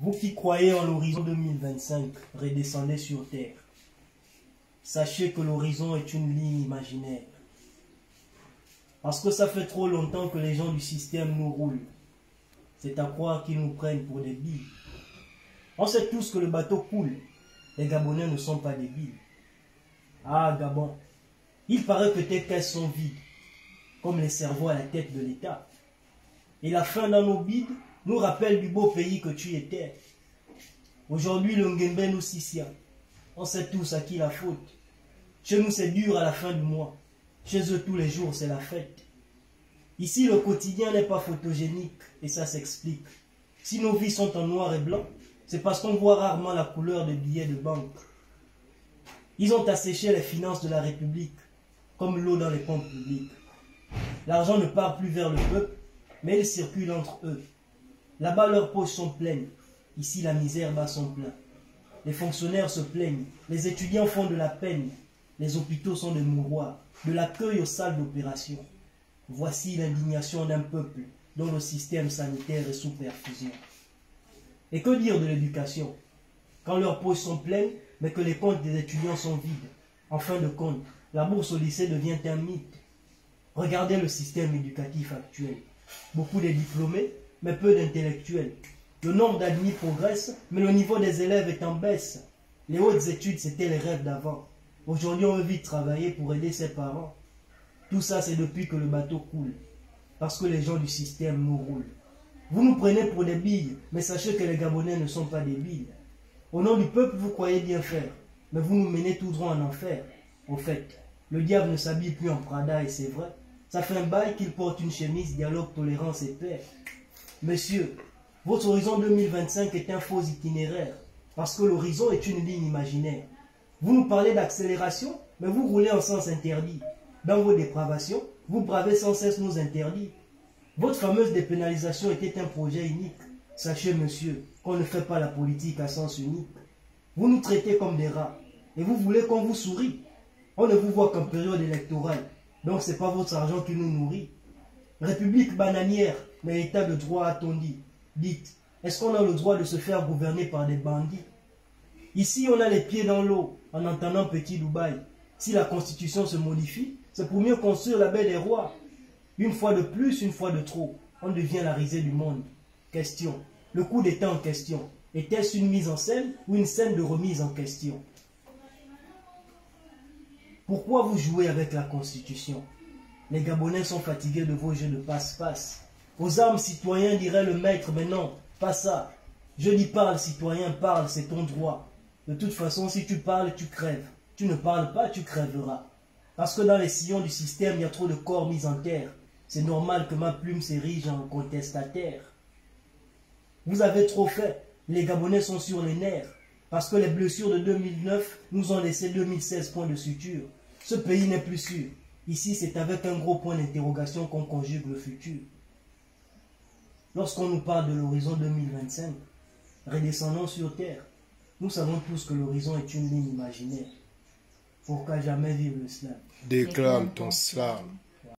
Vous qui croyez en l'horizon 2025, redescendez sur terre. Sachez que l'horizon est une ligne imaginaire. Parce que ça fait trop longtemps que les gens du système nous roulent. C'est à croire qu'ils nous prennent pour des billes. On sait tous que le bateau coule. Les Gabonais ne sont pas débiles. Ah, Gabon, il paraît que tes caisses sont vides, comme les cerveaux à la tête de l'État. Et la faim dans nos bides nous rappelle du beau pays que tu étais. Aujourd'hui, le Ngembe nous sissia. On sait tous à qui la faute. Chez nous, c'est dur à la fin du mois. Chez eux, tous les jours, c'est la fête. Ici, le quotidien n'est pas photogénique, et ça s'explique. Si nos vies sont en noir et blanc, c'est parce qu'on voit rarement la couleur des billets de banque. Ils ont asséché les finances de la République, comme l'eau dans les comptes publics. L'argent ne part plus vers le peuple, mais il circule entre eux. Là-bas, leurs poches sont pleines. Ici, la misère bat son plein. Les fonctionnaires se plaignent. Les étudiants font de la peine. Les hôpitaux sont des mouroirs, de l'accueil aux salles d'opération. Voici l'indignation d'un peuple dont le système sanitaire est sous perfusion. Et que dire de l'éducation? Quand leurs poches sont pleines, mais que les comptes des étudiants sont vides. En fin de compte, la bourse au lycée devient un mythe. Regardez le système éducatif actuel. Beaucoup de diplômés, mais peu d'intellectuels. Le nombre d'admis progresse, mais le niveau des élèves est en baisse. Les hautes études, c'était les rêves d'avant. Aujourd'hui, on veut vite travailler pour aider ses parents. Tout ça, c'est depuis que le bateau coule. Parce que les gens du système nous roulent. Vous nous prenez pour des billes, mais sachez que les Gabonais ne sont pas des billes. Au nom du peuple, vous croyez bien faire, mais vous nous menez tout droit en enfer. Au fait, le diable ne s'habille plus en Prada et c'est vrai. Ça fait un bail qu'il porte une chemise, dialogue, tolérance et paix. Monsieur, votre horizon 2025 est un faux itinéraire, parce que l'horizon est une ligne imaginaire. Vous nous parlez d'accélération, mais vous roulez en sens interdit. Dans vos dépravations, vous bravez sans cesse nos interdits. Votre fameuse dépénalisation était un projet unique. Sachez, monsieur, qu'on ne fait pas la politique à sens unique. Vous nous traitez comme des rats, et vous voulez qu'on vous sourie. On ne vous voit qu'en période électorale, donc ce n'est pas votre argent qui nous nourrit. République bananière, mais état de droit a-t-on dit. Dites, est-ce qu'on a le droit de se faire gouverner par des bandits? Ici, on a les pieds dans l'eau, en entendant Petit Dubaï. Si la Constitution se modifie, c'est pour mieux construire la baie des rois. Une fois de plus, une fois de trop, on devient la risée du monde. Question, le coup d'État en question, était-ce une mise en scène ou une scène de remise en question? Pourquoi vous jouez avec la Constitution? Les Gabonais sont fatigués de vos jeux de passe-passe. Aux armes, citoyens, dirait le maître, mais non, pas ça. Je dis parle, citoyen, parle, c'est ton droit. De toute façon, si tu parles, tu crèves. Tu ne parles pas, tu crèveras. Parce que dans les sillons du système, il y a trop de corps mis en terre. C'est normal que ma plume s'érige en contestataire. Vous avez trop fait. Les Gabonais sont sur les nerfs. Parce que les blessures de 2009 nous ont laissé 2016 points de suture. Ce pays n'est plus sûr. Ici, c'est avec un gros point d'interrogation qu'on conjugue le futur. Lorsqu'on nous parle de l'horizon 2025, redescendons sur terre. Nous savons tous que l'horizon est une ligne imaginaire. Pourquoi jamais vivre le slam? Déclame ton slam.